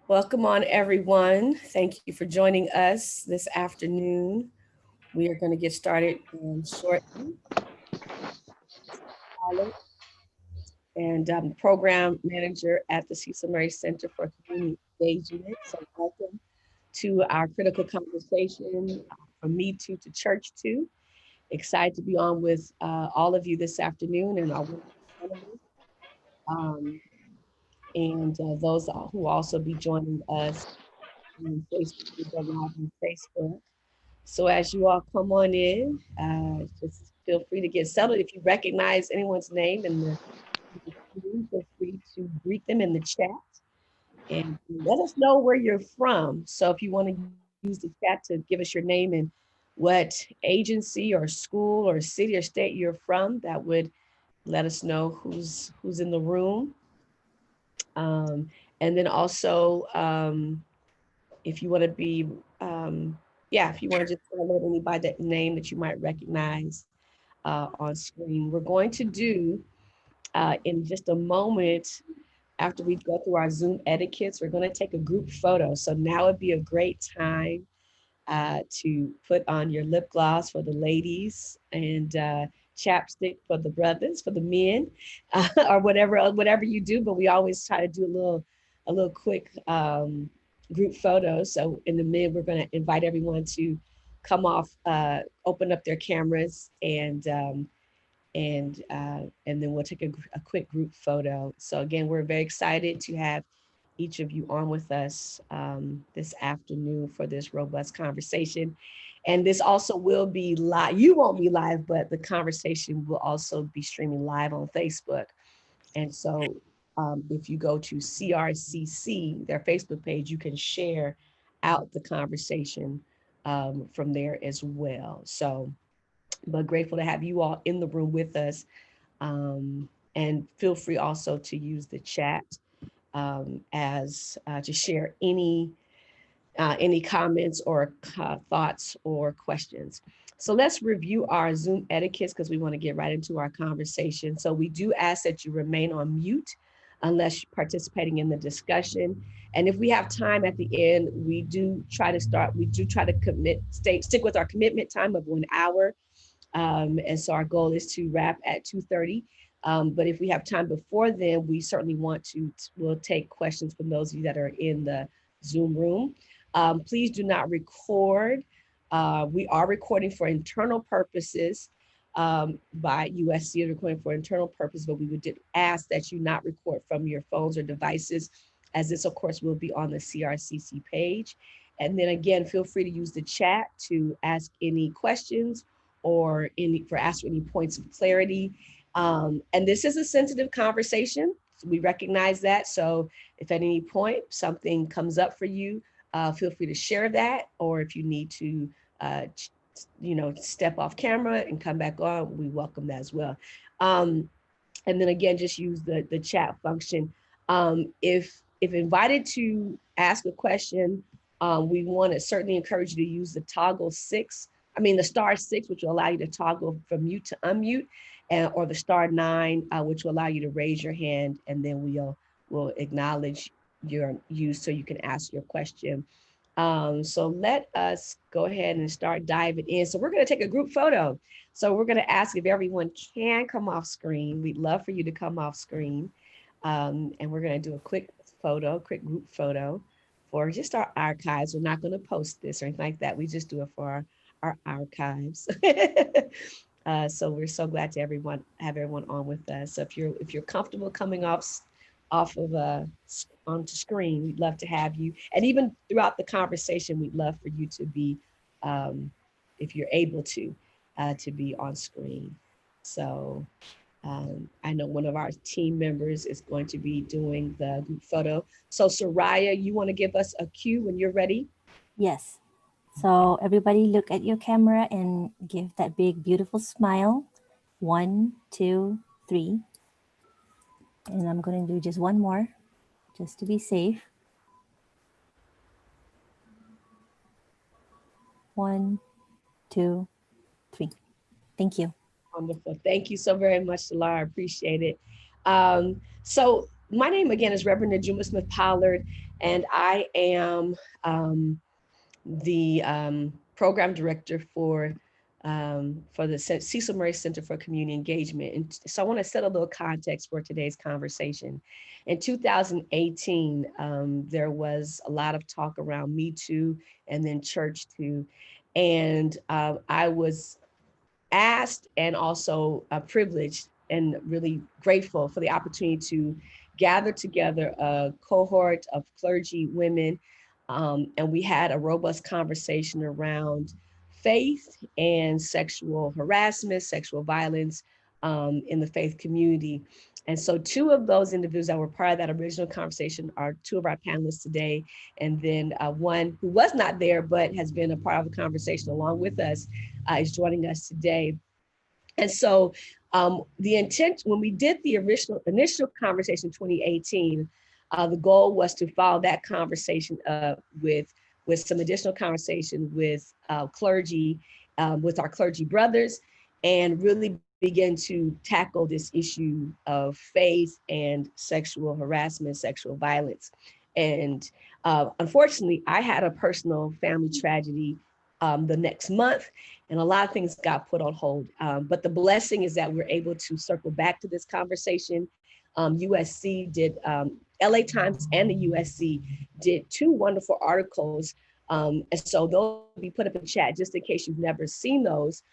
Welcome on, everyone. Thank you for joining us this afternoon. We are going to get started shortly. And I'm program manager at the Cecil Murray Center for Community Engagement. So welcome to our critical conversation from Me Too to Church Too. Excited to be on with all of you this afternoon and our panelists. Those who also be joining us on Facebook, live on Facebook. So as you all come on in, just feel free to get settled. If you recognize anyone's name in the room, feel free to greet them in the chat and let us know where you're from. So if you want to use the chat to give us your name and what agency or school or city or state you're from, that would let us know who's in the room. And then also, if you want to be, if you want to just let anybody that name that you might recognize on screen. We're going to do in just a moment, after we go through our Zoom etiquettes, we're going to take a group photo. So now would be a great time to put on your lip gloss for the ladies and chapstick for the brothers, for the men, or whatever you do. But we always try to do a little quick group photo. So in the mid, we're going to invite everyone to come off, open up their cameras, and then we'll take a quick group photo. So again, we're very excited to have each of you on with us this afternoon for this robust conversation. And this also will be live. You won't be live, but the conversation will also be streaming live on Facebook. And so if you go to CRCC, their Facebook page, you can share out the conversation from there as well. So, but grateful to have you all in the room with us. And feel free also to use the chat as to share any comments or thoughts or questions. So let's review our Zoom etiquettes because we want to get right into our conversation. So we do ask that you remain on mute unless you're participating in the discussion. And if we have time at the end, we do try to stick with our commitment time of 1 hour. And so our goal is to wrap at 2:30. But if we have time before then, we certainly we'll take questions from those of you that are in the Zoom room. Please do not record. We are recording for internal purposes by USC, recording for internal purposes, but we would ask that you not record from your phones or devices, as this, of course, will be on the CRCC page. And then again, feel free to use the chat to ask any questions or ask any points of clarity. And this is a sensitive conversation. So we recognize that. So if at any point something comes up for you, feel free to share that. Or if you need to, step off camera and come back on, we welcome that as well. And then again, just use the chat function. If invited to ask a question, we want to certainly encourage you to use the the *6, which will allow you to toggle from mute to unmute, or the *9, which will allow you to raise your hand, and then we'll acknowledge you so you can ask your question. So let us go ahead and start diving in. So we're going to take a group photo. So we're going to ask if everyone can come off screen. We'd love for you to come off screen. And we're going to do a quick group photo for just our archives. We're not going to post this or anything like that. We just do it for our archives. So we're so glad to have everyone on with us. So if you're comfortable coming off of onto screen, we'd love to have you. And even throughout the conversation, we'd love for you to be, if you're able to be on screen. So I know one of our team members is going to be doing the group photo. So Soraya, you want to give us a cue when you're ready? Yes. So everybody look at your camera and give that big, beautiful smile. 1, 2, 3. And I'm going to do just one more, just to be safe. 1, 2, 3. Thank you. Wonderful. Thank you so very much, Dilara. I appreciate it. So my name again is Reverend Najuma Smith-Pollard, and I am the program director for the Cecil Murray Center for Community Engagement. And so I want to set a little context for today's conversation. In 2018, there was a lot of talk around Me Too and then Church Too. And I was asked and also privileged and really grateful for the opportunity to gather together a cohort of clergy women. And we had a robust conversation around faith and sexual harassment, sexual violence in the faith community. And so two of those individuals that were part of that original conversation are two of our panelists today. And then one who was not there, but has been a part of the conversation along with us is joining us today. And so the intent, when we did the initial conversation in 2018, the goal was to follow that conversation up with some additional conversation with clergy, with our clergy brothers, and really begin to tackle this issue of faith and sexual harassment, sexual violence. And unfortunately, I had a personal family tragedy the next month, and a lot of things got put on hold. But the blessing is that we're able to circle back to this conversation. USC did, LA Times and the USC did two wonderful articles. And so those will be put up in chat just in case you've never seen those.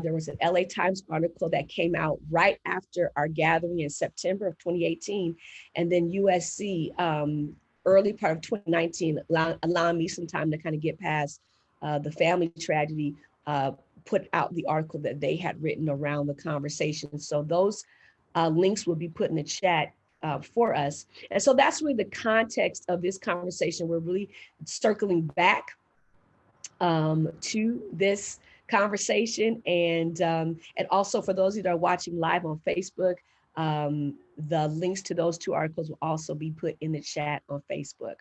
There was an LA Times article that came out right after our gathering in September of 2018. And then USC, early part of 2019, allowing me some time to kind of get past the family tragedy, put out the article that they had written around the conversation. So those links will be put in the chat for us. And so that's really the context of this conversation. We're really circling back to this conversation. And also for those that are watching live on Facebook, the links to those two articles will also be put in the chat on Facebook.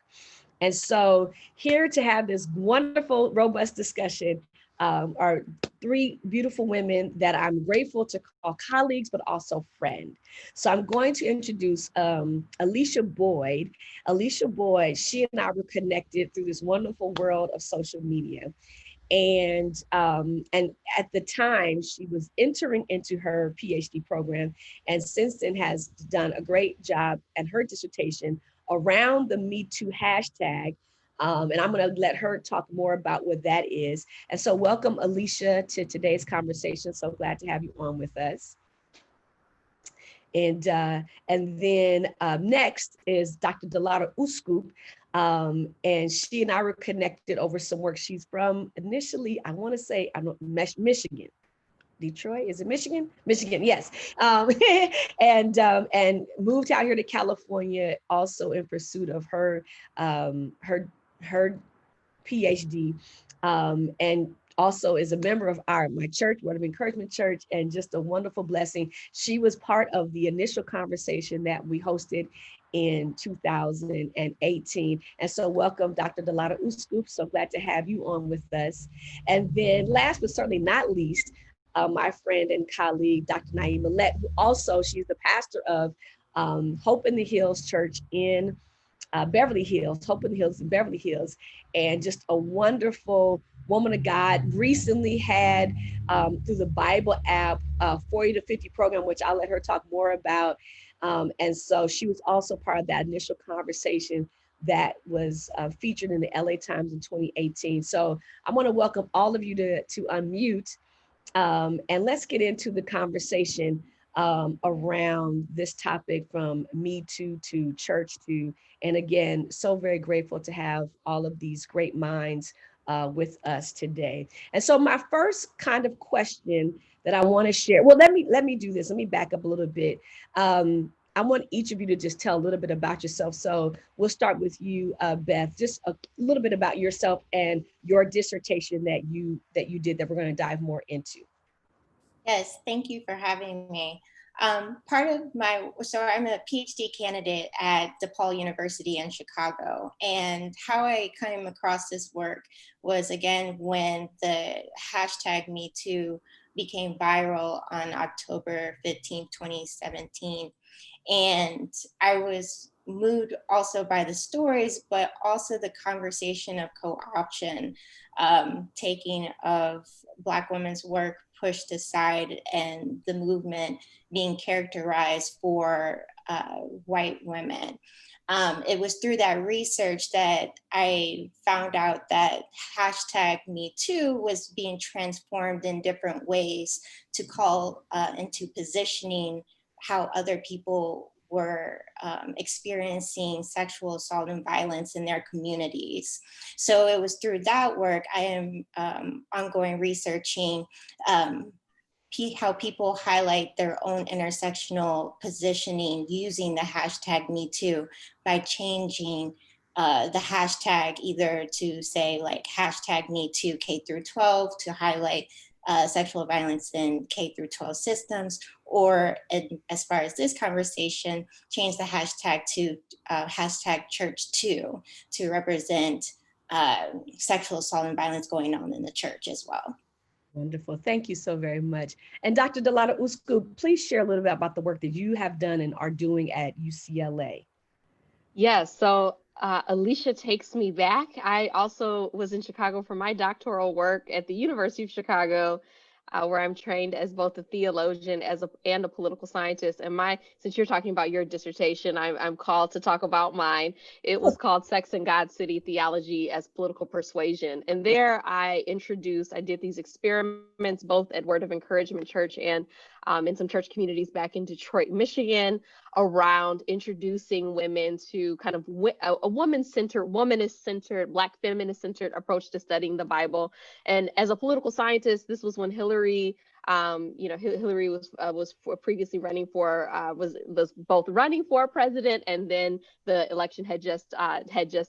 And so here to have this wonderful, robust discussion are three beautiful women that I'm grateful to call colleagues, but also friend. So I'm going to introduce Alicia Boyd. Alicia Boyd, she and I were connected through this wonderful world of social media. And at the time, she was entering into her Ph.D. program, and since then has done a great job at her dissertation around the Me Too hashtag. And I'm going to let her talk more about what that is. And so welcome, Alicia, to today's conversation. So glad to have you on with us. And then next is Dr. Dalara Uscoop. And she and I were connected over some work. She's from initially, I want to say, Michigan. Detroit, is it Michigan? Michigan, yes. And moved out here to California also in pursuit of her PhD, and also is a member of my church, Word of Encouragement Church, and just a wonderful blessing. She was part of the initial conversation that we hosted in 2018. And so welcome, Dr. Dalara Uscoop. So glad to have you on with us. And then last but certainly not least, my friend and colleague, Dr. Naima Lett, who also, she's the pastor of Hope in the Hills Church in Beverly Hills, Hope in the Hills in Beverly Hills, and just a wonderful woman of God. Recently had through the Bible app 40 to 50 program, which I'll let her talk more about. And so she was also part of that initial conversation that was featured in the LA Times in 2018. So I want to welcome all of you to unmute, and let's get into the conversation around this topic, from Me Too to Church Too. And again, so very grateful to have all of these great minds with us today. And so my first kind of question that I want to share, well, let me do this. Let me back up a little bit. I want each of you to just tell a little bit about yourself. So we'll start with you, Beth, just a little bit about yourself and your dissertation that you did that we're going to dive more into. Yes, thank you for having me. So I'm a PhD candidate at DePaul University in Chicago. And how I came across this work was, again, when the hashtag #MeToo became viral on October 15, 2017. And I was moved also by the stories, but also the conversation of co-option, taking of Black women's work pushed aside and the movement being characterized for white women. It was through that research that I found out that #MeToo was being transformed in different ways to call into positioning how other people were experiencing sexual assault and violence in their communities. So it was through that work I am ongoing researching how people highlight their own intersectional positioning using the #MeToo by changing the hashtag either to say like #MeToo K-12 to highlight sexual violence in K-12 systems, or as far as this conversation, change the hashtag to #Church2 to represent sexual assault and violence going on in the church as well. Wonderful. Thank you so very much. And Dr. Dalara Uscoop, please share a little bit about the work that you have done and are doing at UCLA. Yes, so Alicia takes me back. I also was in Chicago for my doctoral work at the University of Chicago, where I'm trained as both a theologian and a political scientist. And since you're talking about your dissertation, I'm called to talk about mine. It was called Sex and God City Theology as Political Persuasion. And there I did these experiments both at Word of Encouragement Church and in some church communities back in Detroit, Michigan, around introducing women to kind of a womanist-centered, Black feminist-centered approach to studying the Bible. And as a political scientist, this was when Hillary was previously running for was both running for president, and then the election had just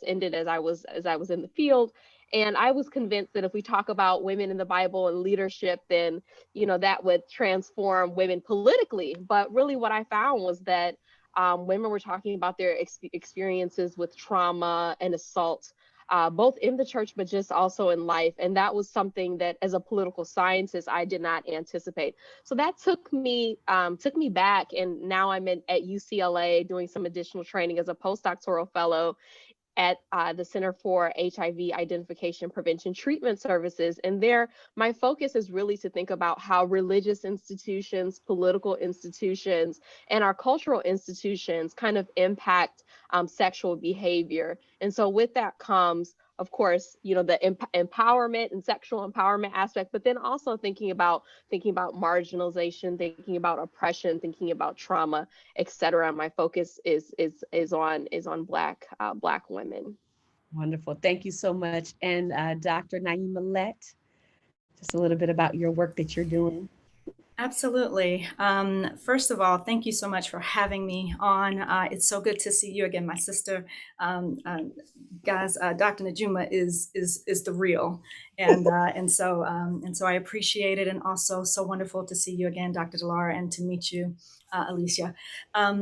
ended as I was in the field. And I was convinced that if we talk about women in the Bible and leadership, then, that would transform women politically. But really what I found was that women were talking about their experiences with trauma and assault, both in the church, but just also in life. And that was something that as a political scientist, I did not anticipate. So that took me back. And now I'm at UCLA doing some additional training as a postdoctoral fellow at the Center for HIV Identification, Prevention, Treatment Services. And there, my focus is really to think about how religious institutions, political institutions, and our cultural institutions kind of impact sexual behavior. And so with that comes, of course, the empowerment and sexual empowerment aspect, but then also thinking about marginalization, thinking about oppression, thinking about trauma, etc. My focus is on Black women. Wonderful. Thank you so much. And Dr. Naima Lett, just a little bit about your work that you're doing. Absolutely. First of all, thank you so much for having me on. It's so good to see you again, my sister. Guys, Dr. Najuma is the real, and so I appreciate it, and also so wonderful to see you again, Dr. Dilara, and to meet you, Alicia.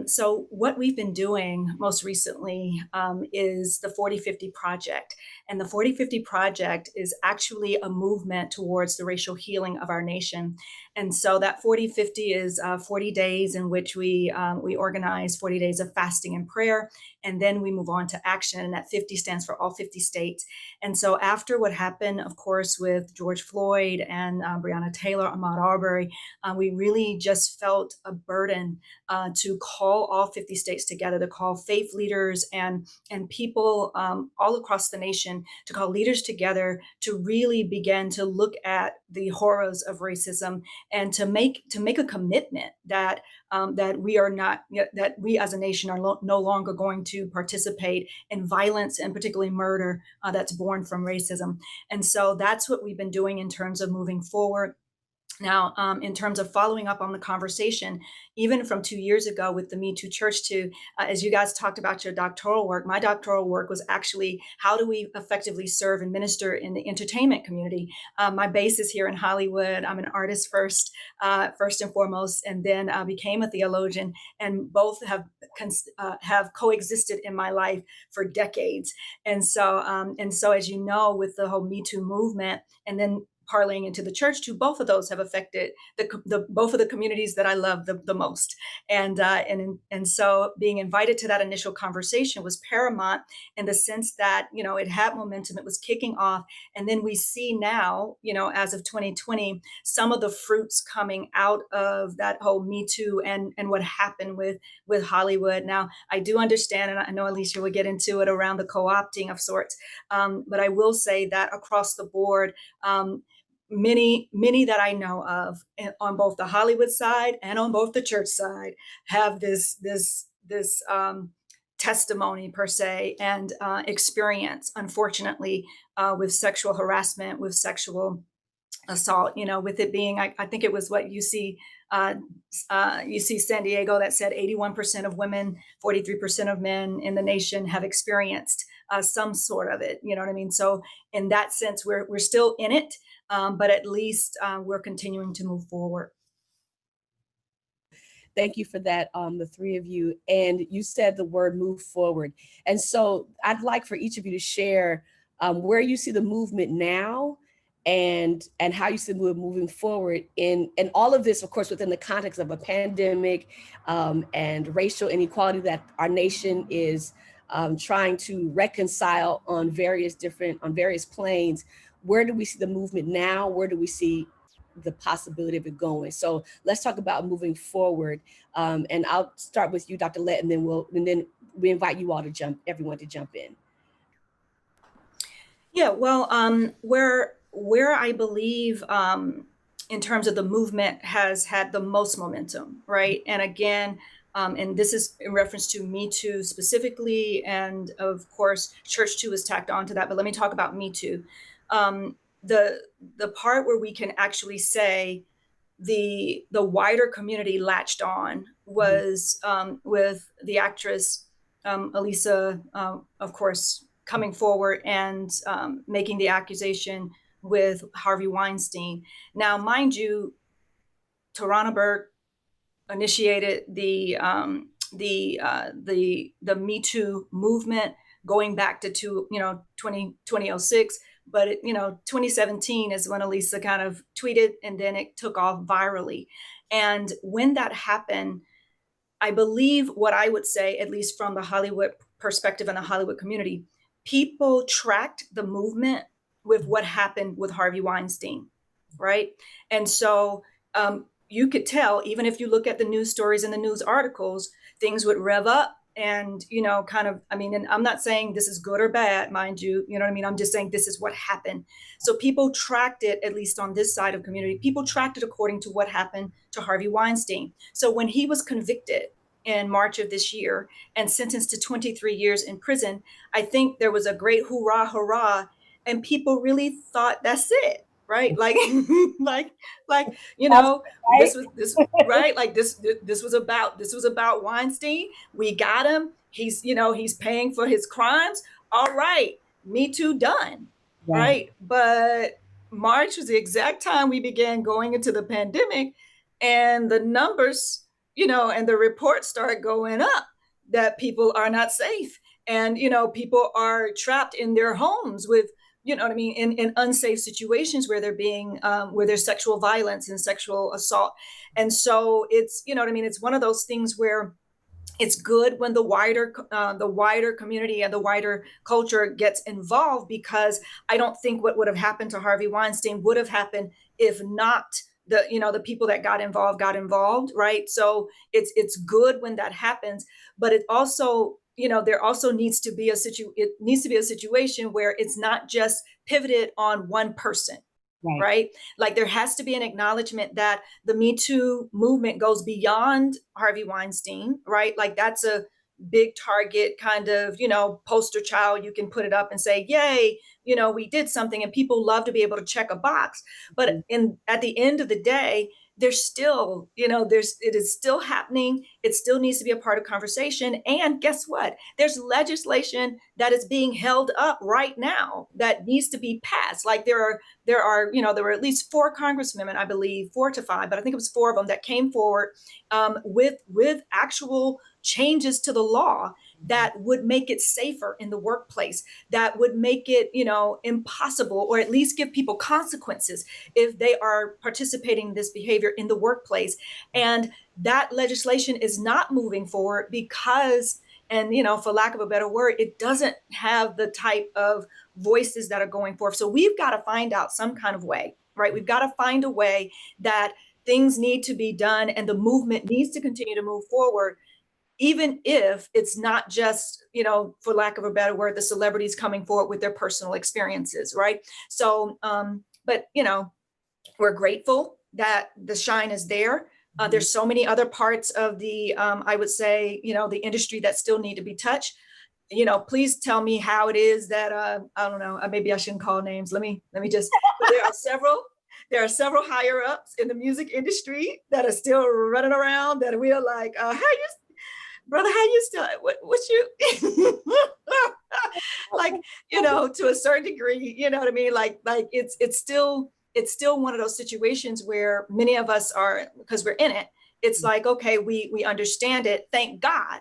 So what we've been doing most recently is the 4050 Project. And the 4050 Project is actually a movement towards the racial healing of our nation. And so that 4050 is 40 days in which we organize 40 days of fasting and prayer, and then we move on to action. And that 50 stands for all 50 states. And so after what happened, of course, with George Floyd and Breonna Taylor, Ahmaud Arbery, we really just felt a burden to call all 50 states together, to call faith leaders and people all across the nation, to call leaders together to really begin to look at the horrors of racism, and to make a commitment that we are not, that we as a nation are no longer going to participate in violence, and particularly murder that's born from racism. And so that's what we've been doing in terms of moving forward. Now, in terms of following up on the conversation, even from 2 years ago with the Me Too Church too, as you guys talked about your doctoral work, my doctoral work was actually how do we effectively serve and minister in the entertainment community. My base is here in Hollywood. I'm an artist first and foremost, and then I became a theologian, and both have coexisted in my life for decades. And so as you know, with the whole Me Too movement, and then parlaying into the church too, both of those have affected the both of the communities that I love the most. And so being invited to that initial conversation was paramount in the sense that, it had momentum, it was kicking off. And then we see now, as of 2020, some of the fruits coming out of that whole Me Too and what happened with Hollywood. Now, I do understand, and I know Alicia will get into it around the co-opting of sorts, but I will say that across the board, many that I know of on both the Hollywood side and on both the church side have this testimony per se and experience, unfortunately, with sexual harassment, with sexual assault, with it being, I think it was what UC San Diego that said 81% of women, 43% of men in the nation have experienced some sort of it. You know what I mean? So in that sense, we're still in it, but at least we're continuing to move forward. Thank you for that, the three of you. And you said the word move forward. And so I'd like for each of you to share where you see the movement now and how you see it moving forward and all of this, of course, within the context of a pandemic and racial inequality that our nation is trying to reconcile on various planes. Where do we see the movement now? Where do we see the possibility of it going? So let's talk about moving forward. And I'll start with you, Dr. Lett, and then we invite you all to everyone to jump in. Yeah, well, where I believe in terms of the movement has had the most momentum, right? And again, and this is in reference to Me Too specifically, and of course, Church Too is tacked onto that. But let me talk about Me Too. The part where we can actually say the wider community latched on was with the actress Alicia, of course, coming forward and making the accusation with Harvey Weinstein. Now, mind you, Tarana Burke initiated the Me Too movement going back to 2006. But 2017 is when Alicia kind of tweeted, and then it took off virally. And when that happened, I believe what I would say, at least from the Hollywood perspective and the Hollywood community, people tracked the movement with what happened with Harvey Weinstein, right? And so you could tell, even if you look at the news stories and the news articles, things would rev up and, and I'm not saying this is good or bad, mind you, I'm just saying this is what happened. So people tracked it, at least on this side of community, people tracked it according to what happened to Harvey Weinstein. So when he was convicted in March of this year and sentenced to 23 years in prison, I think there was a great hoorah, hurrah, and people really thought that's it, right? Like, this was right. Like this was about Weinstein. We got him. He's paying for his crimes. All right, Me Too done, right? But March was the exact time we began going into the pandemic, and the numbers, and the reports start going up that people are not safe, and people are trapped in their homes with, in unsafe situations where they're being, where there's sexual violence and sexual assault. And so it's, it's one of those things where it's good when the wider community and the wider culture gets involved, because I don't think what would have happened to Harvey Weinstein would have happened if not the people that got involved, right? So it's good when that happens, but it also, there also needs to be a situation where it's not just pivoted on one person, right? Like there has to be an acknowledgement that the Me Too movement goes beyond Harvey Weinstein, right? Like that's a big target kind of, poster child. You can put it up and say, yay, we did something, and people love to be able to check a box. But at the end of the day, there's still, it is still happening. It still needs to be a part of conversation. And guess what? There's legislation that is being held up right now that needs to be passed. Like there were at least 4 congresswomen, I believe, 4 to 5, but I think it was 4 of them that came forward with actual changes to the law. that would make it safer in the workplace, that would make it, impossible, or at least give people consequences if they are participating in this behavior in the workplace. And that legislation is not moving forward because, and for lack of a better word, it doesn't have the type of voices that are going forth. So we've got to find out some kind of way, right? We've got to find a way that things need to be done and the movement needs to continue to move forward, even if it's not just, for lack of a better word, the celebrities coming forward with their personal experiences, right? So, but, we're grateful that the shine is there. There's so many other parts of the, I would say, the industry that still need to be touched. Please tell me how it is that, I don't know, maybe I shouldn't call names. Let me just, there are several higher ups in the music industry that are still running around that we are like, brother, how you still, what you, like, to a certain degree, you know what I mean? Like it's still one of those situations where many of us are, because we're in it, it's like, okay, we understand it. Thank God.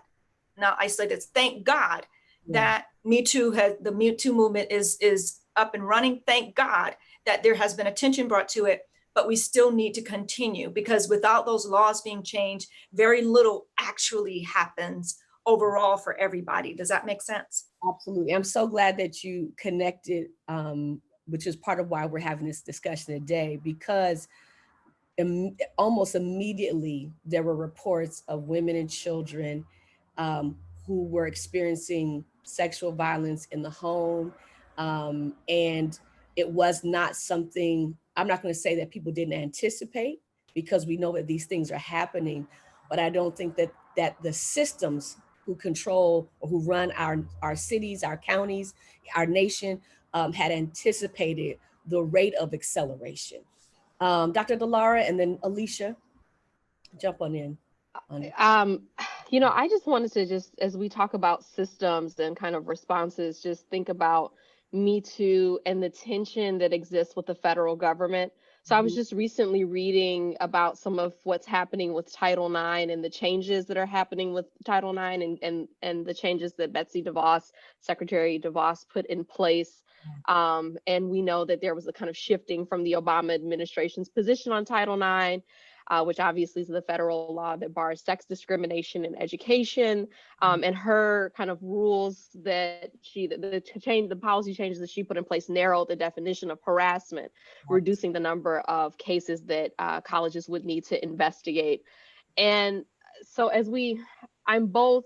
Now I say this, thank God that the Me Too movement is up and running. Thank God that there has been attention brought to it, but we still need to continue, because without those laws being changed, very little actually happens overall for everybody. Does that make sense? Absolutely. I'm so glad that you connected, which is part of why we're having this discussion today, because almost immediately there were reports of women and children who were experiencing sexual violence in the home. And it was not something, I'm not going to say that people didn't anticipate, because we know that these things are happening, but I don't think that the systems who control or who run our cities, our counties, our nation had anticipated the rate of acceleration. Dr. Dilara and then Alicia, jump on in. I just wanted to as we talk about systems and kind of responses, just think about Me Too and the tension that exists with the federal government. So I was just recently reading about some of what's happening with Title IX and the changes that are happening with Title IX and the changes that Secretary DeVos put in place. And we know that there was a kind of shifting from the Obama administration's position on Title IX, which obviously is the federal law that bars sex discrimination in education, and her kind of rules that the policy changes that she put in place narrowed the definition of harassment, reducing the number of cases that colleges would need to investigate. And so I'm both,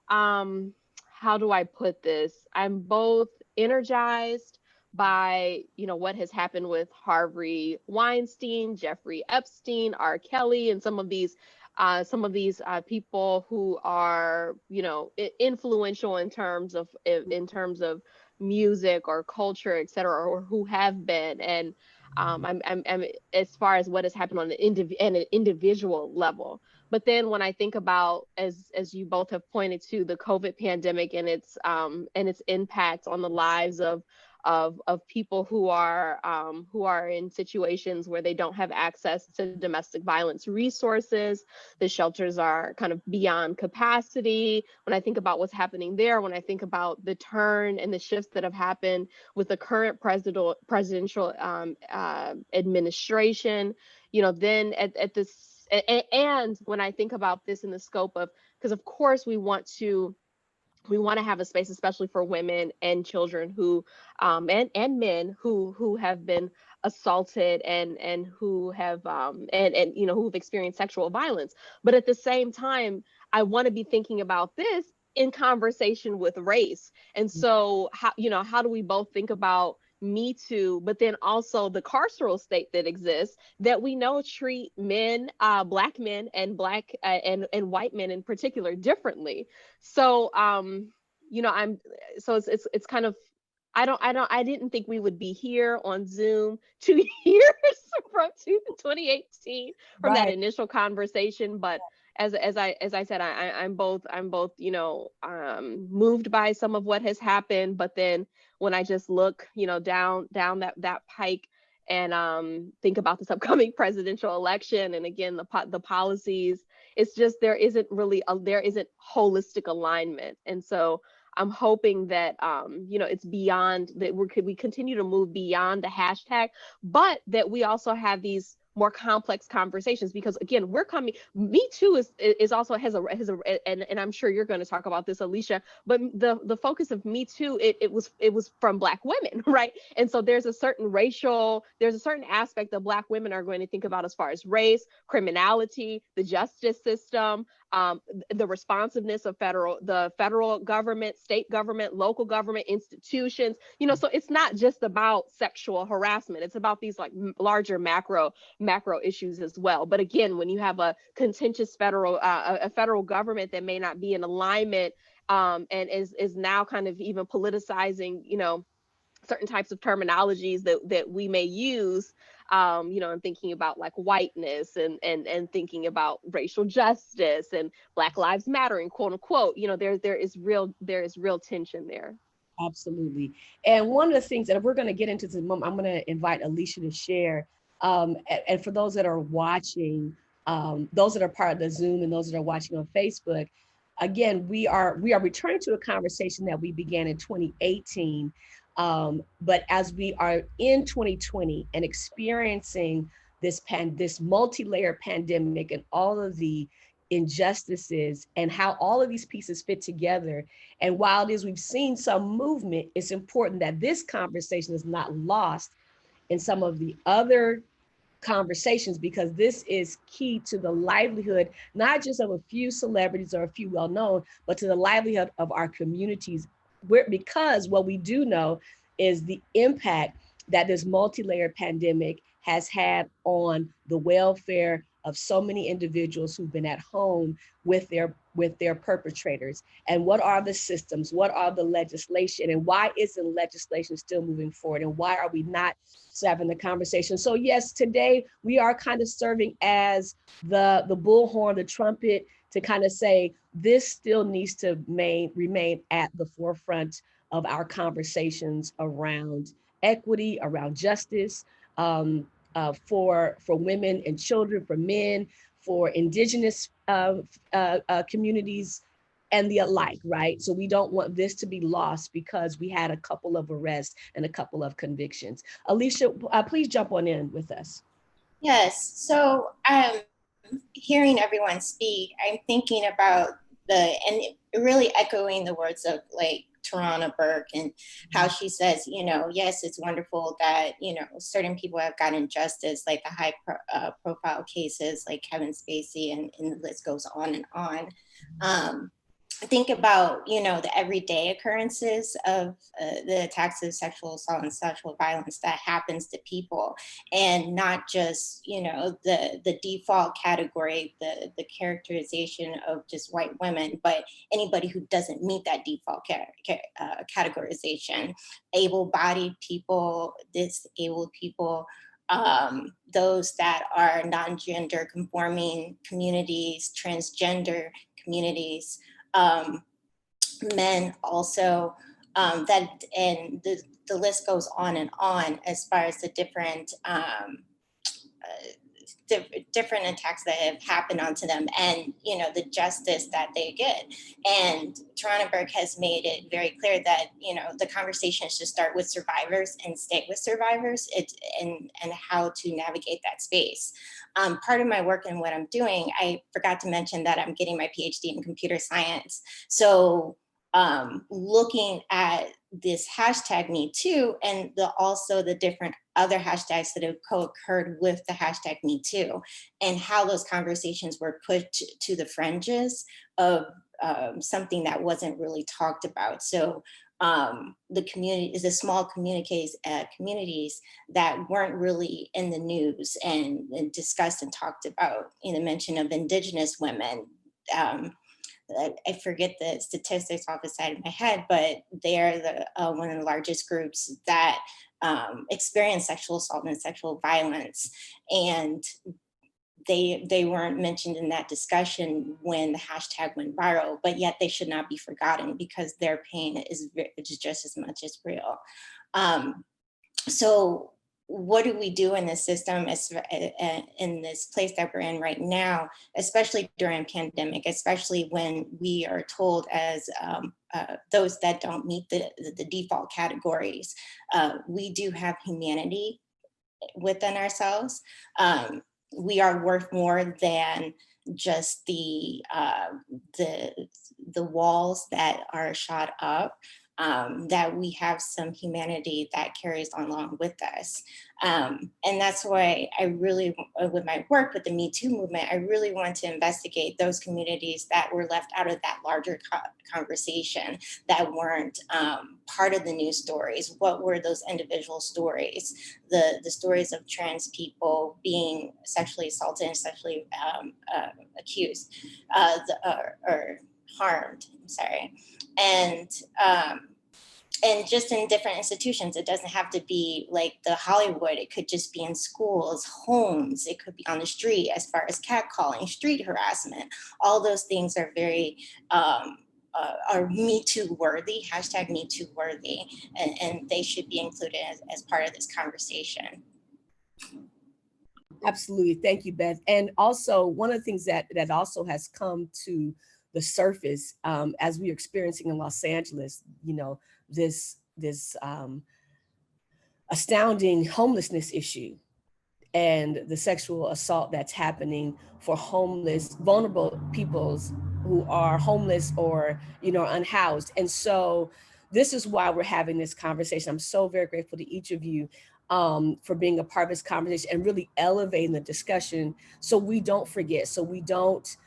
how do I put this? I'm both energized by what has happened with Harvey Weinstein, Jeffrey Epstein, R. Kelly, and some of these people who are influential in terms of music or culture, et cetera, or who have been. And I'm as far as what has happened on an individual level. But then when I think about, as you both have pointed to, the COVID pandemic and its impact on the lives of people who are in situations where they don't have access to domestic violence resources, the shelters are kind of beyond capacity. When I think about what's happening there, when I think about the turn and the shifts that have happened with the current presidential administration, then at this. And when I think about this in the scope of, because of course we want to have a space, especially for women and children who and men who have been assaulted and who have who've experienced sexual violence. But at the same time, I want to be thinking about this in conversation with race. And so how do we both think about Me Too, but then also the carceral state that exists that we know treat men, Black men and and white men in particular differently. So it's kind of, I didn't think we would be here on Zoom 2 years from 2018 from that initial conversation, but as I said, I'm both moved by some of what has happened, but then when I just look down that pike and think about this upcoming presidential election. And again, the policies, it's just, there isn't holistic alignment. And so I'm hoping that, it's beyond that, we continue to move beyond the hashtag, but that we also have these more complex conversations, because again, Me Too is also has and I'm sure you're going to talk about this, Alicia, but the focus of Me Too, it was from Black women, right? And so there's a certain aspect that Black women are going to think about as far as race, criminality, the justice system, the responsiveness of the federal government, state government, local government institutions, so it's not just about sexual harassment. It's about these like larger macro issues as well. But again, when you have a contentious a federal government that may not be in alignment, and is now kind of even politicizing, certain types of terminologies that we may use, and thinking about like whiteness and thinking about racial justice and Black Lives Mattering, quote unquote, there is real tension there. Absolutely. And one of the things that we're going to get into this moment, I'm going to invite Alicia to share. And for those that are watching, those that are part of the Zoom and those that are watching on Facebook, again, we are returning to a conversation that we began in 2018. But as we are in 2020 and experiencing this multi-layered pandemic and all of the injustices and how all of these pieces fit together. And while it is, we've seen some movement, it's important that this conversation is not lost in some of the other conversations, because this is key to the livelihood, not just of a few celebrities or a few well-known, but to the livelihood of our communities. Because what we do know is the impact that this multi-layered pandemic has had on the welfare of so many individuals who've been at home with their perpetrators. And what are the systems? What are the legislation? And why isn't legislation still moving forward? And why are we not having the conversation? So yes, today we are kind of serving as the bullhorn, the trumpet, to kind of say this still needs to remain at the forefront of our conversations around equity, around justice, for women and children, for men, for indigenous communities, and the alike, right? So we don't want this to be lost because we had a couple of arrests and a couple of convictions. Alicia, please jump on in with us. Yes, so hearing everyone speak, I'm thinking about and really echoing the words of like Tarana Burke and how she says, yes, it's wonderful that, certain people have gotten justice, like the high profile cases like Kevin Spacey, and the list goes on and on. Think about, the everyday occurrences of the attacks of sexual assault and sexual violence that happens to people, and not just, the default category, the characterization of just white women, but anybody who doesn't meet that default categorization, able-bodied people, disabled people, those that are non-gender conforming communities, transgender communities, men also, that, and the list goes on and on as far as the different different attacks that have happened onto them, and the justice that they get. And Tarana Burke has made it very clear that the conversation should start with survivors and stay with survivors, and how to navigate that space. Part of my work and what I'm doing, I forgot to mention that I'm getting my Ph.D. in computer science. So looking at this hashtag Me Too, and also the different other hashtags that have co-occurred with the hashtag Me Too, and how those conversations were put to the fringes of something that wasn't really talked about. So the community is the small communities that weren't really in the news and discussed and talked about. The mention of Indigenous women. I forget the statistics off the side of my head, but they're one of the largest groups that experience sexual assault and sexual violence. And they weren't mentioned in that discussion when the hashtag went viral, but yet they should not be forgotten because their pain is just as much as real. So what do we do in this system, in this place that we're in right now, especially during pandemic, especially when we are told as those that don't meet the default categories, we do have humanity within ourselves. We are worth more than just the walls that are shot up. That we have some humanity that carries on along with us. And that's why I really, with my work with the Me Too movement, I really want to investigate those communities that were left out of that larger conversation, that weren't part of the news stories. What were those individual stories? The stories of trans people being sexually assaulted and sexually accused or harmed, I'm sorry. And just in different institutions, it doesn't have to be like the Hollywood. It could just be in schools, homes. It could be on the street, as far as catcalling, street harassment. All those things are very are Me Too worthy, hashtag Me Too worthy, and they should be included as part of this conversation. Absolutely, thank you, Beth. And also, one of the things that also has come to the surface as we're experiencing in Los Angeles, this astounding homelessness issue and the sexual assault that's happening for homeless, vulnerable peoples who are homeless or unhoused. And so this is why we're having this conversation. I'm so very grateful to each of you for being a part of this conversation and really elevating the discussion, so we don't forget, so we don't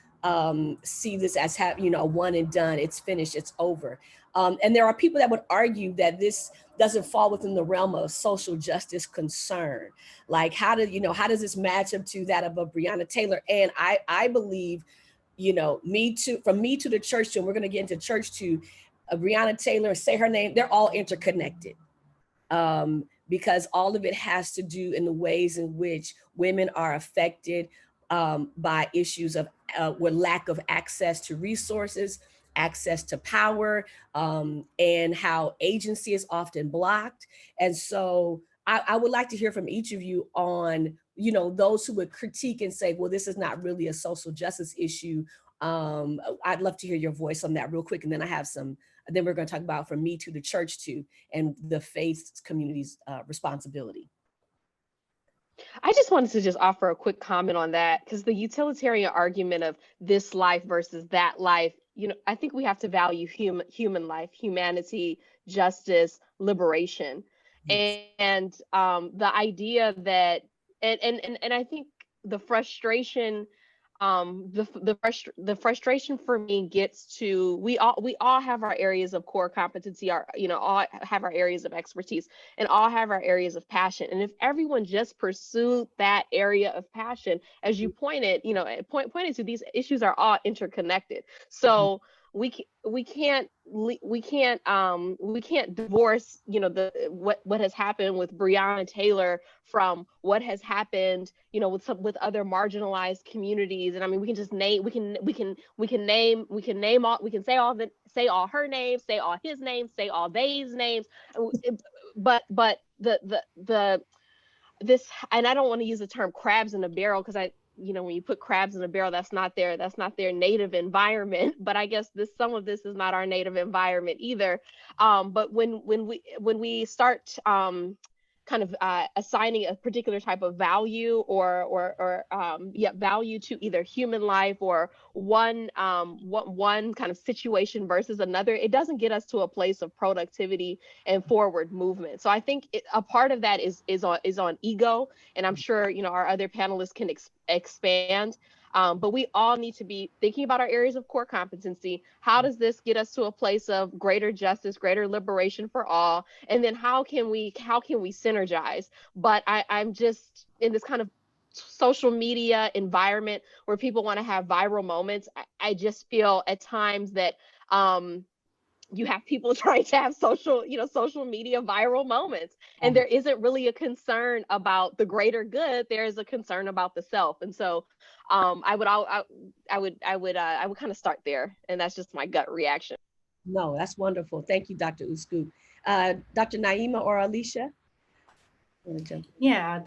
see this as a one and done. It's finished, it's over. And there are people that would argue that this doesn't fall within the realm of social justice concern. Like, how does this match up to that of a Breonna Taylor? And I believe, Me Too, from Me Too to Church Too, and we're going to get into Church Too, Breonna Taylor, say her name, they're all interconnected. Because all of it has to do in the ways in which women are affected by issues of with lack of access to resources, access to power, and how agency is often blocked. And so I would like to hear from each of you on, those who would critique and say, well, this is not really a social justice issue. I'd love to hear your voice on that real quick. And then then we're going to talk about from Me Too to Church Too and the faith community's responsibility. I just wanted to just offer a quick comment on that, because the utilitarian argument of this life versus that life, I think we have to value human life, humanity, justice, liberation. Yes. And the idea that, and I think the frustration, the frustration for me gets to, we all have our areas of core competency, all have our areas of expertise, and all have our areas of passion. And if everyone just pursued that area of passion, as you pointed to, these issues are all interconnected. So we can't divorce what has happened with Breonna Taylor from what has happened with other marginalized communities. And I mean, we can just name, we can say all her names, say all his names, say all they's names, but this, and I don't want to use the term crabs in a barrel, because when you put crabs in a barrel, that's not their native environment. But I guess some of this is not our native environment either. But when we start kind of assigning a particular type of value or value to either human life or one kind of situation versus another, it doesn't get us to a place of productivity and forward movement. So I think a part of that is on ego, and I'm sure our other panelists can expand. But we all need to be thinking about our areas of core competency. How does this get us to a place of greater justice, greater liberation for all? And then how can we synergize? But I'm just in this kind of social media environment where people want to have viral moments. I just feel at times that you have people trying to have social media viral moments, and there isn't really a concern about the greater good. There is a concern about the self. And so I would kind of start there, and that's just my gut reaction. No, that's wonderful. Thank you, Dr. Uscoop. Dr. Naima or Alicia? Yeah,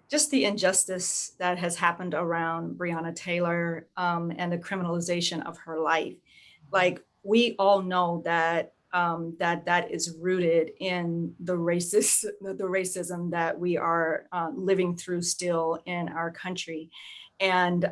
just the injustice that has happened around Breonna Taylor and the criminalization of her life. Like, we all know that that is rooted in the racism that we are living through still in our country. And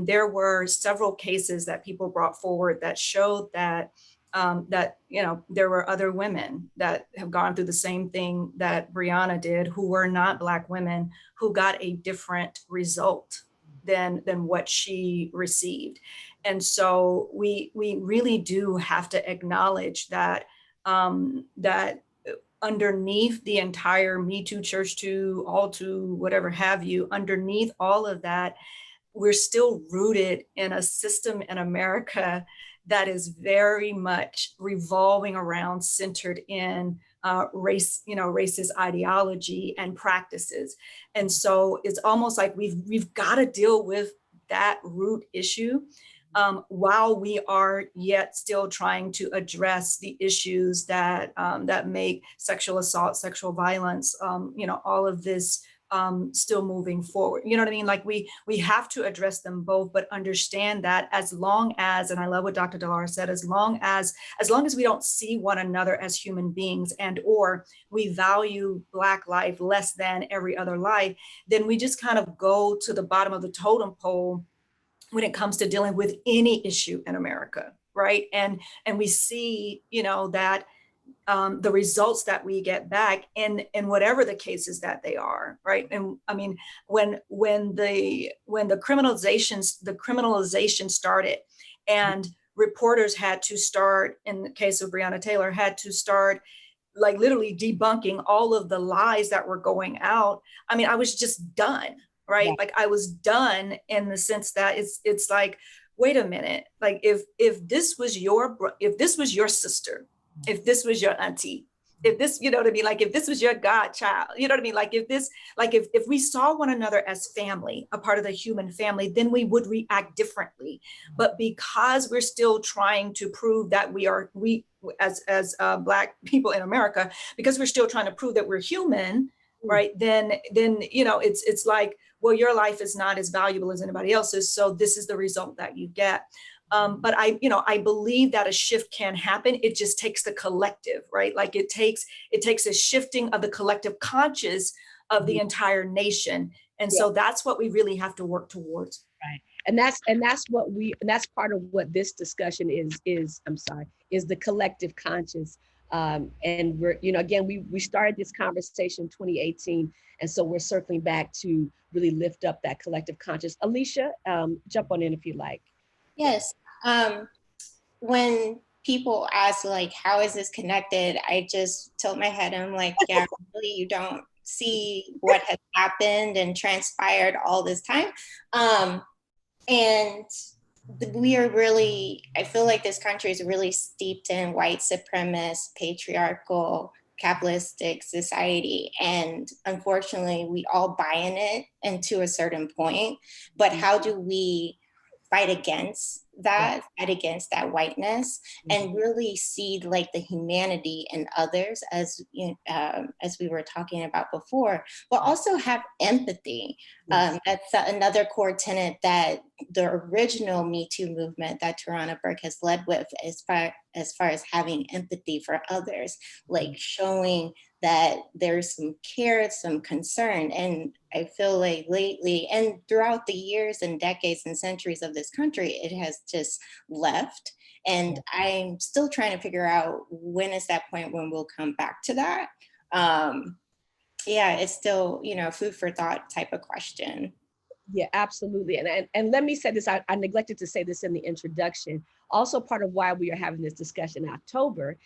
there were several cases that people brought forward that showed that there were other women that have gone through the same thing that Breonna did, who were not Black women, who got a different result than what she received. And so we really do have to acknowledge that that underneath the entire Me Too, Church Too, All Too, whatever have you, underneath all of that, we're still rooted in a system in America that is very much revolving around, centered in race, racist ideology and practices. And so it's almost like we've got to deal with that root issue while we are yet still trying to address the issues that that make sexual assault, sexual violence, all of this still moving forward. You know what I mean? Like we have to address them both, but understand that as long as, and I love what Dr. Dilara said, as long as we don't see one another as human beings and or we value Black life less than every other life, then we just kind of go to the bottom of the totem pole when it comes to dealing with any issue in America, right? And we see, that the results that we get back in whatever the cases that they are, right? And I mean, when the criminalization started, and reporters had to start, in the case of Breonna Taylor, had to start like literally debunking all of the lies that were going out. I mean, I was just done, right? Yeah. Like I was done in the sense that it's like, wait a minute, like if this was your sister, if this was your auntie, if this, you know what I mean? Like if this was your godchild, you know what I mean? Like if we saw one another as family, a part of the human family, then we would react differently. But because we're still trying to prove that we as Black people in America, because we're still trying to prove that we're human, right? Then it's like, well, your life is not as valuable as anybody else's, so this is the result that you get. But I believe that a shift can happen. It just takes the collective, right? Like it takes a shifting of the collective conscious of the entire nation. And so that's what we really have to work towards. Right. And that's part of what this discussion is the collective conscious. And we're, again, we started this conversation in 2018. And so we're circling back to really lift up that collective conscious. Alicia, jump on in if you like. Yes. When people ask like, how is this connected? I just tilt my head and I'm like, yeah, really, you don't see what has happened and transpired all this time. And we are really, I feel like this country is really steeped in white supremacist, patriarchal, capitalistic society. And unfortunately, we all buy in it and to a certain point. But how do we fight against that, fight against that whiteness, and really see like the humanity in others, as we were talking about before, but also have empathy. That's another core tenet that the original Me Too movement that Tarana Burke has led with, as far as having empathy for others, like showing that there's some care, some concern. And I feel like lately and throughout the years and decades and centuries of this country, it has just left. And I'm still trying to figure out when is that point when we'll come back to that. It's still, food for thought type of question. Yeah, absolutely. And let me say this, I neglected to say this in the introduction. Also, part of why we are having this discussion in October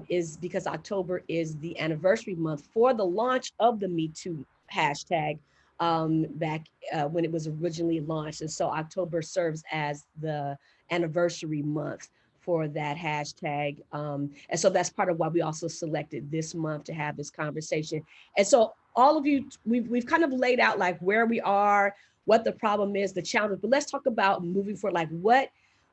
is because October is the anniversary month for the launch of the Me Too hashtag back when it was originally launched. And so October serves as the anniversary month for that hashtag. And so that's part of why we also selected this month to have this conversation. And so all of you, we've kind of laid out like where we are, what the problem is, the challenges, but let's talk about moving forward, like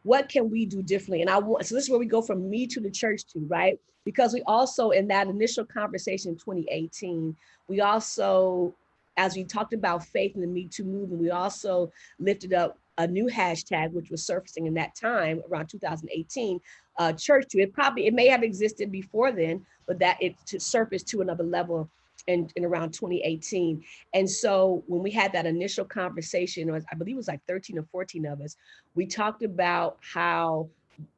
what can we do differently? And so this is where we go from me to the church to, right? Because we also, in that initial conversation in 2018, we also, as we talked about faith in the Me Too movement, we also lifted up a new hashtag, which was surfacing in that time around 2018, church to. It may have existed before then, but that it surfaced to another level in around 2018. And so when we had that initial conversation, I believe it was like 13 or 14 of us, we talked about how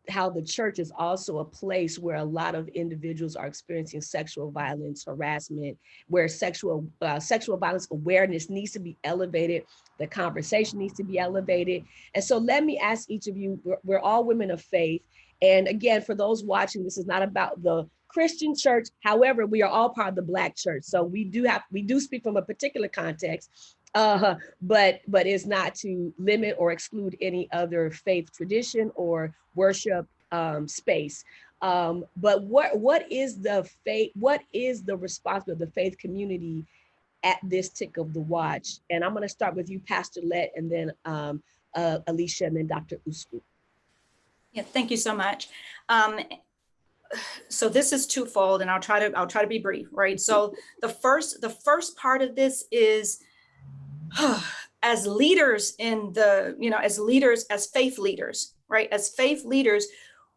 the church is also a place where a lot of individuals are experiencing sexual violence, harassment, where sexual violence awareness needs to be elevated, the conversation needs to be elevated. And so let me ask each of you, we're all women of faith. And again, for those watching, this is not about the Christian church. However, we are all part of the Black church. So we do speak from a particular context, but it's not to limit or exclude any other faith tradition or worship space. But what is the responsibility of the faith community at this tick of the watch? And I'm going to start with you, Pastor Lett, and then Alicia, and then Dr. Uskup. Yeah, thank you so much. So this is twofold, and I'll try to be brief, right? So the first part of this is as leaders as faith leaders, right? As faith leaders,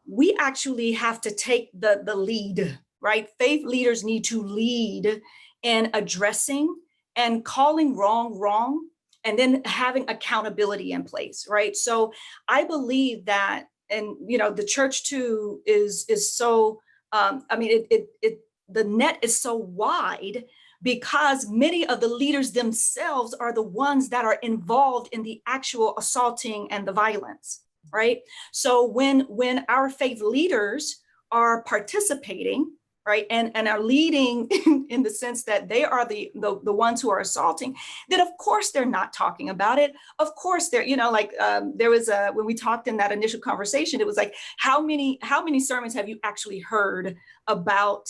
we actually have to take the lead, right? Faith leaders need to lead in addressing and calling wrong, and then having accountability in place, right? So I believe that, and the church too is so, the net is so wide because many of the leaders themselves are the ones that are involved in the actual assaulting and the violence, right? So when our faith leaders are participating, right, and are leading in the sense that they are the ones who are assaulting, then of course they're not talking about it. Of course they're, there was when we talked in that initial conversation, it was like, how many sermons have you actually heard about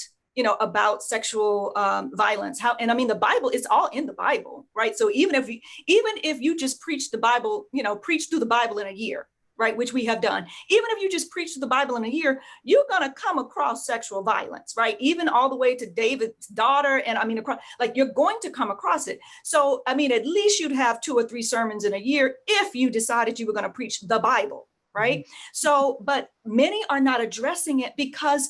sexual violence? The Bible, it's all in the Bible, right? So even if you just preach the Bible, preach through the Bible in a year, right, which we have done. Even if you just preach the Bible in a year, you're going to come across sexual violence, right? Even all the way to David's daughter. And you're going to come across it. So, at least you'd have 2 or 3 sermons in a year if you decided you were going to preach the Bible, right? So, but many are not addressing it because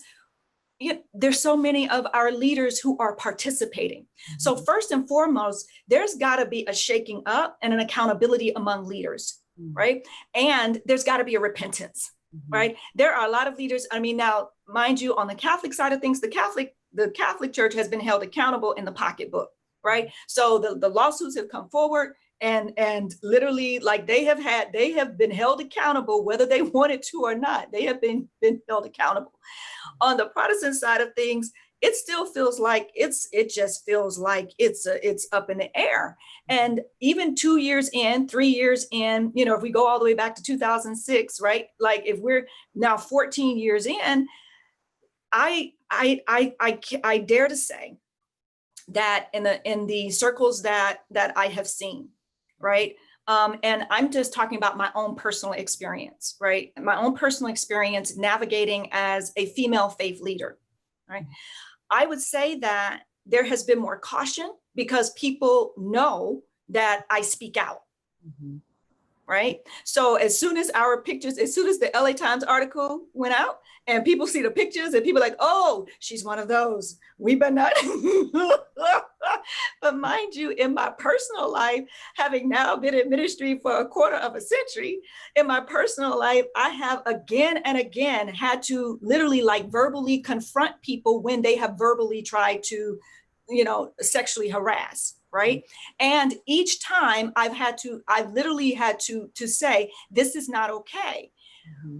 there's so many of our leaders who are participating. So first and foremost, there's got to be a shaking up and an accountability among leaders, right? And there's got to be a repentance, right? There are a lot of leaders. Now, mind you, on the Catholic side of things, the Catholic Church has been held accountable in the pocketbook, right? So the lawsuits have come forward, and literally, like, they have been held accountable whether they wanted to or not. They have been held accountable. On the Protestant side of things, it still feels like it's up in the air. And even 2 years in, 3 years in, if we go all the way back to 2006, right? Like, if we're now 14 years in, I dare to say that in the circles that I have seen, right? And I'm just talking about my own personal experience, right? My own personal experience navigating as a female faith leader, right? I would say that there has been more caution because people know that I speak out, right? So as soon as the LA Times article went out and people see the pictures and people are like, oh, she's one of those, we better not. But mind you, in my personal life, having now been in ministry for a quarter of a century, in my personal life, I have again and again had to literally verbally confront people when they have verbally tried to, sexually harass. Right. And each time I've literally had to say, this is not okay.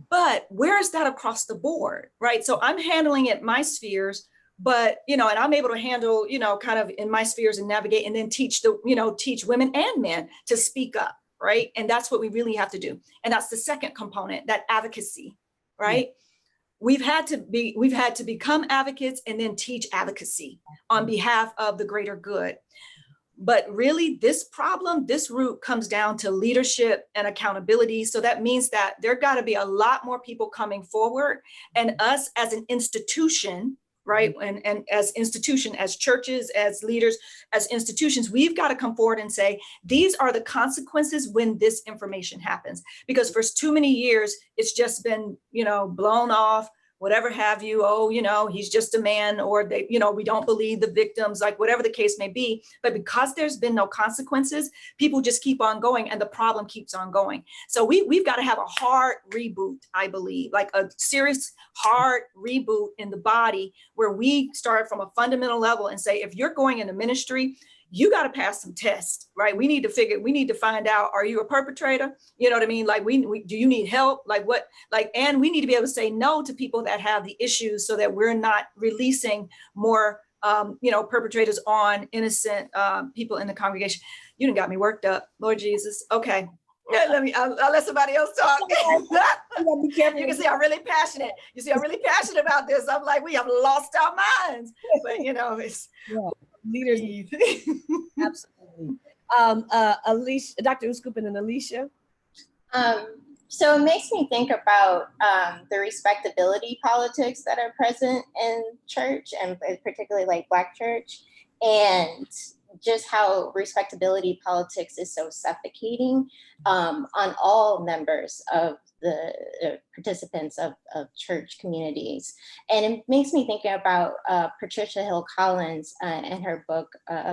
But where is that across the board? Right. So I'm handling it in my spheres, but, and I'm able to handle, kind of in my spheres and navigate and then teach women and men to speak up. Right. And that's what we really have to do. And that's the second component, that advocacy. Right. We've had to become advocates and then teach advocacy on behalf of the greater good. But really, this problem, this root comes down to leadership and accountability. So that means that there got to be a lot more people coming forward, and us as an institution, right? And as institution, as churches, as leaders, as institutions, we've got to come forward and say, these are the consequences when this information happens. Because for too many years, it's just been, blown off, whatever have you. Oh, he's just a man, or they, we don't believe the victims, like whatever the case may be. But because there's been no consequences, people just keep on going, and the problem keeps on going. So we've got to have a hard reboot, I believe, like a serious hard reboot in the body, where we start from a fundamental level and say, if you're going into ministry, you got to pass some tests, right? We need to find out, are you a perpetrator? You know what I mean? Like, do you need help? Like what, and we need to be able to say no to people that have the issues, so that we're not releasing more, perpetrators on innocent people in the congregation. You done got me worked up, Lord Jesus. Okay. I'll let somebody else talk. You can see I'm really passionate. You see, I'm really passionate about this. I'm like, we have lost our minds, but it's leaders. Absolutely. Alicia, Dr. Uscoop, and then Alicia. So it makes me think about the respectability politics that are present in church, and particularly like Black church, and just how respectability politics is so suffocating on all members of the participants of church communities. And it makes me think about Patricia Hill Collins and her book,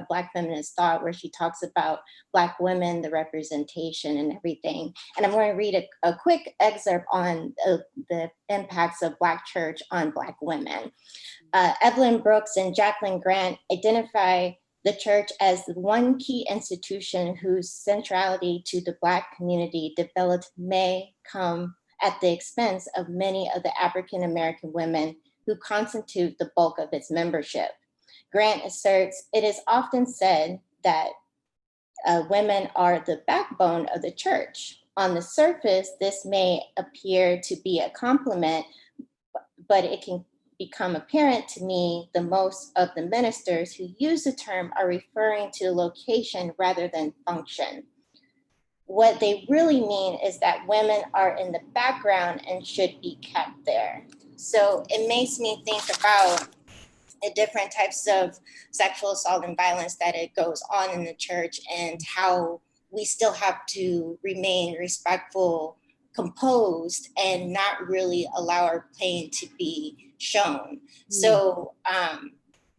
Black Feminist Thought, where she talks about Black women, the representation and everything. And I'm going to read a quick excerpt on the impacts of Black church on Black women. Evelyn Brooks and Jacqueline Grant identify the church as the one key institution whose centrality to the Black community developed may come at the expense of many of the African-American women who constitute the bulk of its membership. Grant asserts, it is often said that women are the backbone of the church. On the surface, this may appear to be a compliment, but it can become apparent to me the most of the ministers who use the term are referring to location rather than function. What they really mean is that women are in the background and should be kept there. So it makes me think about the different types of sexual assault and violence that it goes on in the church, and how we still have to remain respectful, composed, and not really allow our pain to be shown. So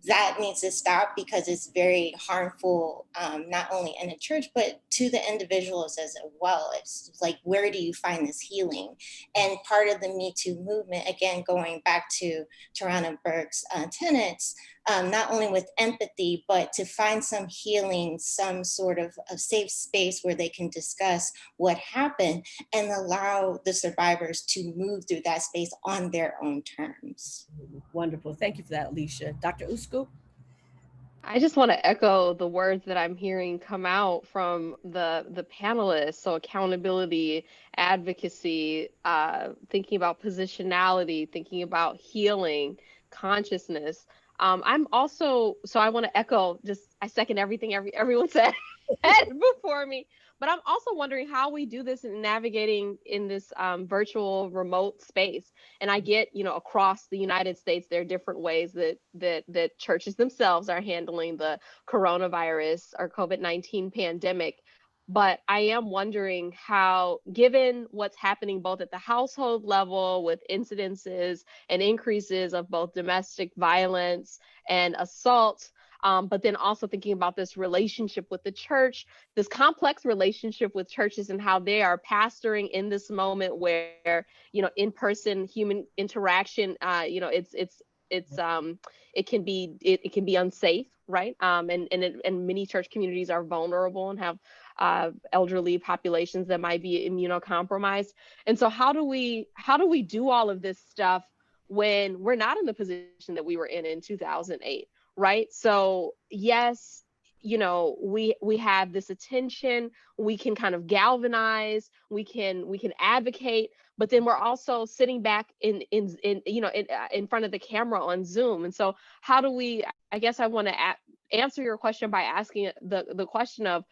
that needs to stop, because it's very harmful, not only in the church, but to the individuals as well. It's like, where do you find this healing? And part of the Me Too movement, again, going back to Tarana Burke's tenets, not only with empathy, but to find some healing, some sort of a safe space where they can discuss what happened and allow the survivors to move through that space on their own terms. Wonderful. Thank you for that, Alicia. Dr. Uscoop? I just want to echo the words that I'm hearing come out from the panelists. So accountability, advocacy, thinking about positionality, thinking about healing, consciousness. I'm also, so I want to echo, I second everything everyone said before me. But I'm also wondering how we do this in navigating in this virtual remote space. And I get, across the United States, there are different ways that churches themselves are handling the coronavirus or COVID-19 pandemic. But I am wondering how, given what's happening both at the household level with incidences and increases of both domestic violence and assault, but then also thinking about this relationship with the church, this complex relationship with churches and how they are pastoring in this moment where, in-person human interaction, it can be unsafe, right? And many church communities are vulnerable and have elderly populations that might be immunocompromised. And so how do we do all of this stuff when we're not in the position that we were in 2008? Right. So yes, we have this attention, we can kind of galvanize, we can advocate, but then we're also sitting back in front of the camera on Zoom. And so how do we, I guess I want to answer your question by asking the question of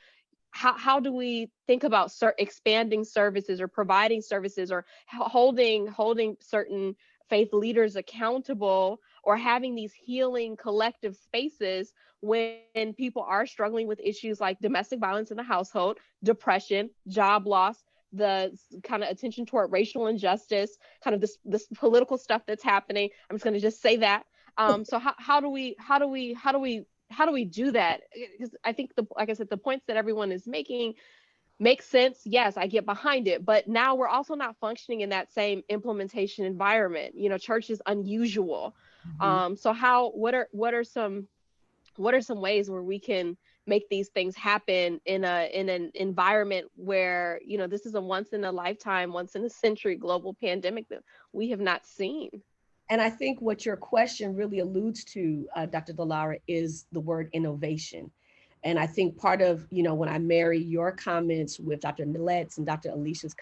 how do we think about expanding services or providing services or holding certain faith leaders accountable or having these healing collective spaces when people are struggling with issues like domestic violence in the household, depression, job loss, the kind of attention toward racial injustice, kind of this political stuff that's happening. I'm just going to just say that. So how do we do that? Because I think like I said, the points that everyone is making make sense. Yes, I get behind it, but now we're also not functioning in that same implementation environment. You know, church is unusual. So what are some ways where we can make these things happen in an environment where, you know, this is a once in a lifetime, once in a century global pandemic that we have not seen? And I think what your question really alludes to, Dr. Dilara, is the word innovation. And I think part of, you know, when I marry your comments with Dr. Lett's and Dr. Alicia's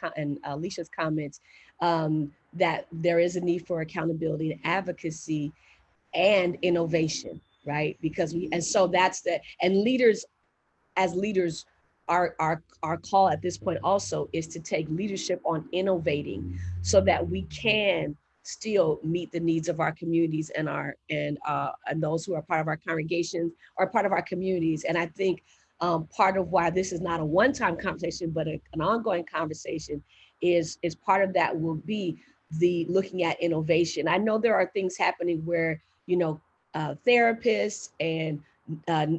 comments, that there is a need for accountability and advocacy and innovation, right? Because so that's and leaders, as leaders, our call at this point also is to take leadership on innovating so that we can still meet the needs of our communities and those who are part of our congregations or part of our communities. And I think part of why this is not a one-time conversation, but an ongoing conversation is part of that will be the looking at innovation. I know there are things happening where, you know, therapists and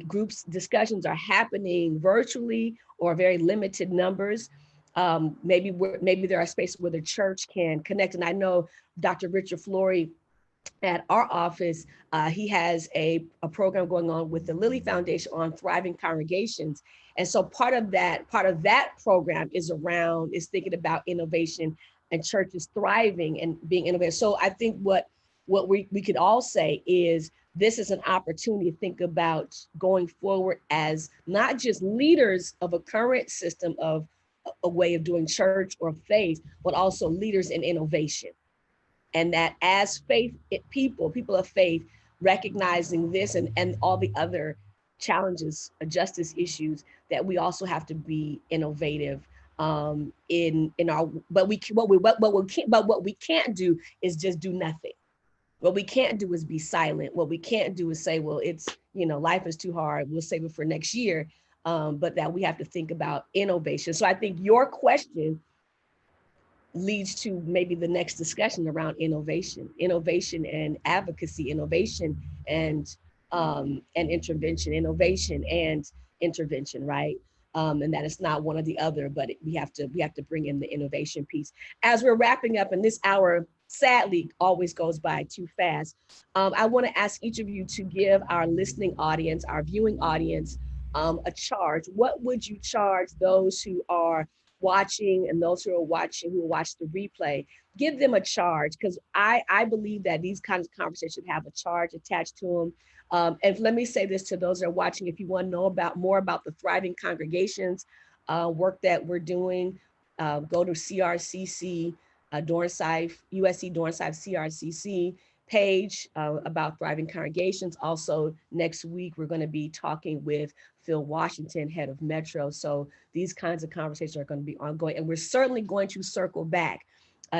groups discussions are happening virtually or very limited numbers. Maybe there are spaces where the church can connect. And I know Dr. Richard Flory at our office, he has a program going on with the Lilly Foundation on thriving congregations. And so part of that program is thinking about innovation and churches thriving and being innovative. So I think what we could all say is this is an opportunity to think about going forward as not just leaders of a current system of a way of doing church or faith, but also leaders in innovation. And that as people of faith, recognizing this and all the other challenges, justice issues, that we also have to be innovative in our, but what we can't do is just do nothing. What we can't do is be silent. What we can't do is say, well, it's, you know, life is too hard, we'll save it for next year. But that we have to think about innovation. So I think your question leads to maybe the next discussion around innovation and advocacy, innovation and intervention, right? And that it's not one or the other, but we have to bring in the innovation piece. As we're wrapping up, and this hour sadly always goes by too fast, I want to ask each of you to give our listening audience, our viewing audience, a charge. What would you charge those who are watching and those who watch the replay? Give them a charge, because I believe that these kinds of conversations have a charge attached to them. And let me say this to those that are watching: if you want to know more about the Thriving Congregations work that we're doing, go to CRCC, USC Dornside CRCC page about Thriving Congregations. Also, next week, we're going to be talking with Phil Washington, head of Metro. So these kinds of conversations are going to be ongoing. And we're certainly going to circle back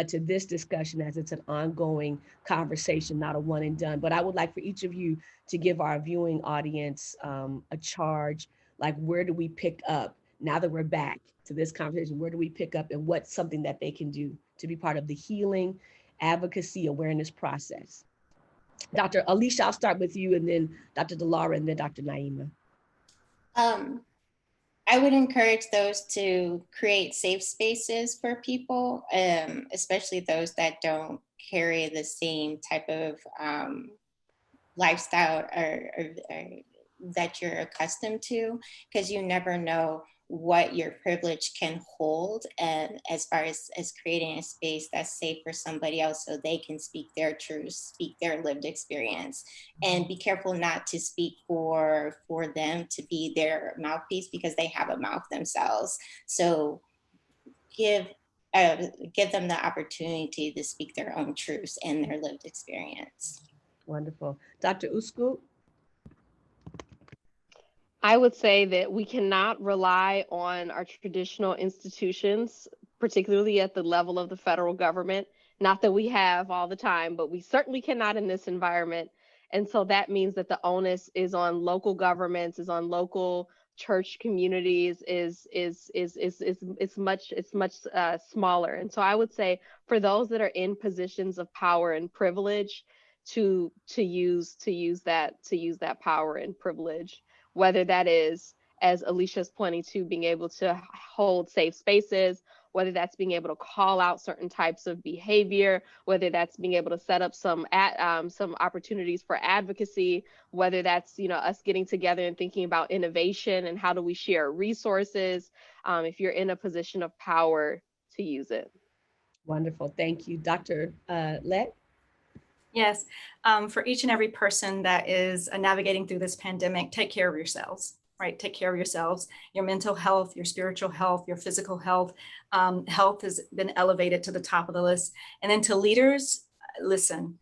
to this discussion as it's an ongoing conversation, not a one and done. But I would like for each of you to give our viewing audience a charge, like where do we pick up now that we're back to this conversation? Where do we pick up, and what's something that they can do to be part of the healing, advocacy, awareness process? Dr. Alicia, I'll start with you, and then Dr. Dilara, and then Dr. Naima. I would encourage those to create safe spaces for people, especially those that don't carry the same type of lifestyle or that you're accustomed to, because you never know what your privilege can hold, and as far as creating a space that's safe for somebody else so they can speak their truth, speak their lived experience, and be careful not to speak for them, to be their mouthpiece, because they have a mouth themselves. So give them the opportunity to speak their own truths and their lived experience. Wonderful. Dr. Uscoop? I would say that we cannot rely on our traditional institutions, particularly at the level of the federal government. Not that we have all the time, but we certainly cannot in this environment. And so that means that the onus is on local governments, is on local church communities, is much smaller. And so I would say for those that are in positions of power and privilege, to use that power and privilege, whether that is, as Alicia's pointing to, being able to hold safe spaces, whether that's being able to call out certain types of behavior, whether that's being able to set up some opportunities for advocacy, whether that's, us getting together and thinking about innovation and how do we share resources, if you're in a position of power, to use it. Wonderful. Thank you. Dr. Lett? Yes, for each and every person that is navigating through this pandemic, take care of yourselves, right? Take care of yourselves, your mental health, your spiritual health, your physical health. Health has been elevated to the top of the list. And then to leaders, listen,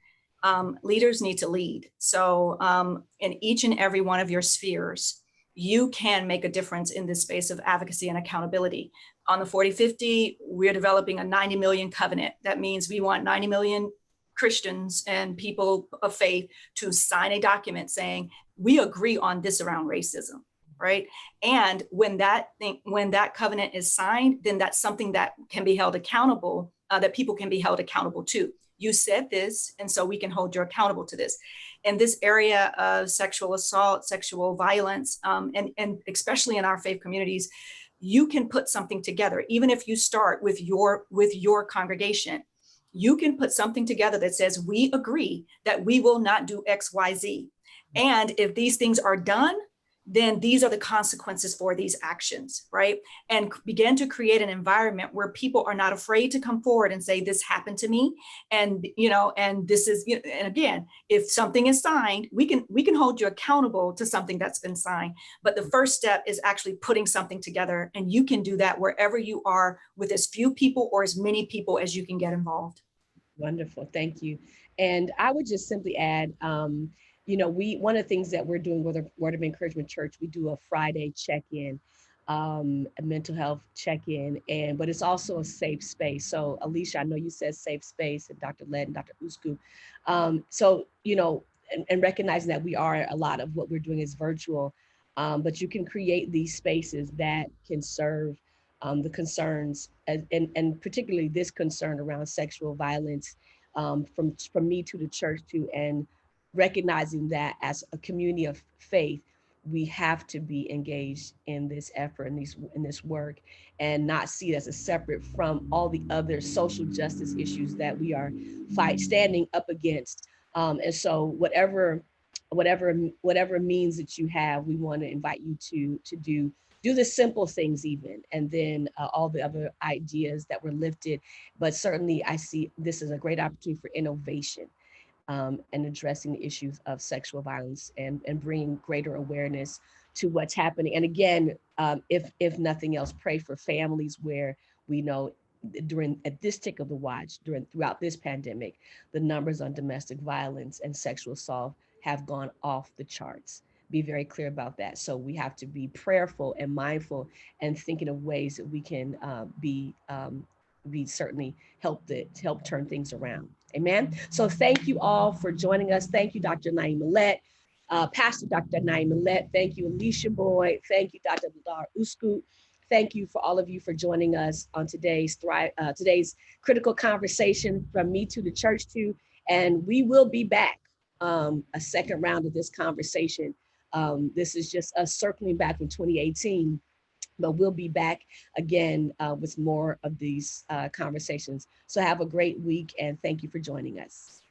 leaders need to lead. So in each and every one of your spheres, you can make a difference in this space of advocacy and accountability. On the 4050, we're developing a 90 million covenant. That means we want 90 million Christians and people of faith to sign a document saying, we agree on this around racism, right? And when that covenant is signed, then that's something that can be held accountable, that people can be held accountable to. You said this, and so we can hold you accountable to this. In this area of sexual assault, sexual violence, and especially in our faith communities, you can put something together, even if you start with your congregation. You can put something together that says, we agree that we will not do X, Y, Z. And if these things are done, then these are the consequences for these actions, right? And begin to create an environment where people are not afraid to come forward and say, this happened to me. And, and this is, and again, if something is signed, we can hold you accountable to something that's been signed. But the first step is actually putting something together. And you can do that wherever you are with as few people or as many people as you can get involved. Wonderful. Thank you. And I would just simply add, one of the things that we're doing with the Word of Encouragement Church, we do a Friday check-in, a mental health check-in, but it's also a safe space. So Alicia, I know you said safe space, and Dr. Lett and Dr. Uscoop. And recognizing that a lot of what we're doing is virtual, but you can create these spaces that can serve the concerns, and particularly this concern around sexual violence, from me to the church too, and recognizing that as a community of faith, we have to be engaged in this effort and in this work, and not see it as a separate from all the other social justice issues that we are standing up against. And so whatever means that you have, we want to invite you to do the simple things even, and then all the other ideas that were lifted. But certainly I see this as a great opportunity for innovation, and addressing the issues of sexual violence and bringing greater awareness to what's happening. And again, if nothing else, pray for families where we know at this tick of the watch, throughout this pandemic, the numbers on domestic violence and sexual assault have gone off the charts. Be very clear about that. So we have to be prayerful and mindful and thinking of ways that we can we certainly help turn things around. Amen. So thank you all for joining us. Thank you, Dr. Naima Lett, Pastor Dr. Naima Lett. Thank you, Alicia Boyd. Thank you, Dr. Dalara Uscoop. Thank you for all of you for joining us on today's critical conversation, from me to the church too. And we will be back, a second round of this conversation. This is just us circling back from 2018, but we'll be back again with more of these conversations. So have a great week, and thank you for joining us.